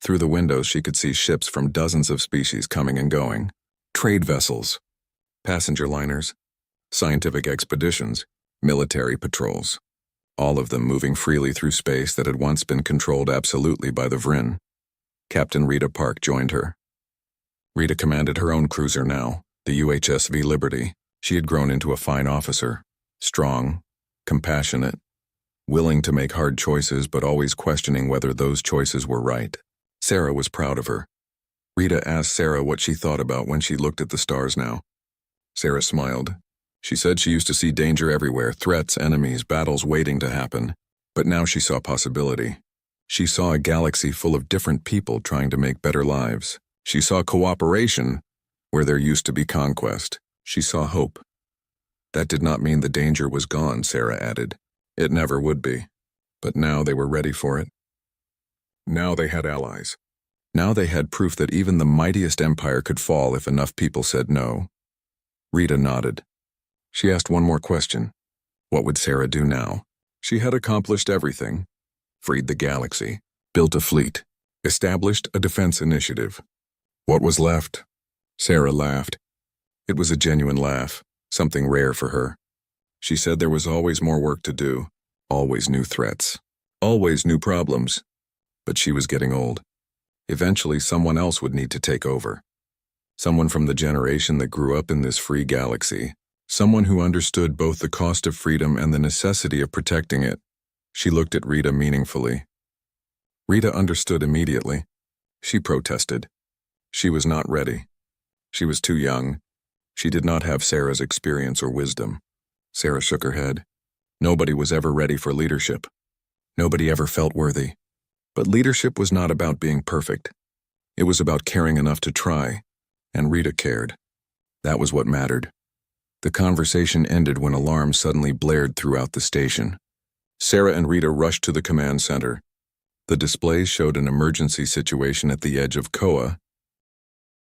Through the windows, she could see ships from dozens of species coming and going. Trade vessels, passenger liners, scientific expeditions, military patrols. All of them moving freely through space that had once been controlled absolutely by the Vrin. Captain Rita Park joined her. Rita commanded her own cruiser now, the UHSV Liberty. She had grown into a fine officer, strong, compassionate, willing to make hard choices but always questioning whether those choices were right. Sarah was proud of her. Rita asked Sarah what she thought about when she looked at the stars now. Sarah smiled. She said she used to see danger everywhere, threats, enemies, battles waiting to happen. But now she saw possibility. She saw a galaxy full of different people trying to make better lives. She saw cooperation where there used to be conquest. She saw hope. That did not mean the danger was gone, Sarah added. It never would be. But now they were ready for it. Now they had allies. Now they had proof that even the mightiest empire could fall if enough people said no. Rita nodded. She asked one more question. What would Sarah do now? She had accomplished everything. Freed the galaxy, built a fleet, established a defense initiative. What was left? Sarah laughed. It was a genuine laugh, something rare for her. She said there was always more work to do, always new threats, always new problems. But she was getting old. Eventually, someone else would need to take over. Someone from the generation that grew up in this free galaxy. Someone who understood both the cost of freedom and the necessity of protecting it. She looked at Rita meaningfully. Rita understood immediately. She protested. She was not ready. She was too young. She did not have Sarah's experience or wisdom. Sarah shook her head. Nobody was ever ready for leadership. Nobody ever felt worthy. But leadership was not about being perfect. It was about caring enough to try, and Rita cared. That was what mattered. The conversation ended when alarms suddenly blared throughout the station. Sarah and Rita rushed to the command center. The displays showed an emergency situation at the edge of Koa,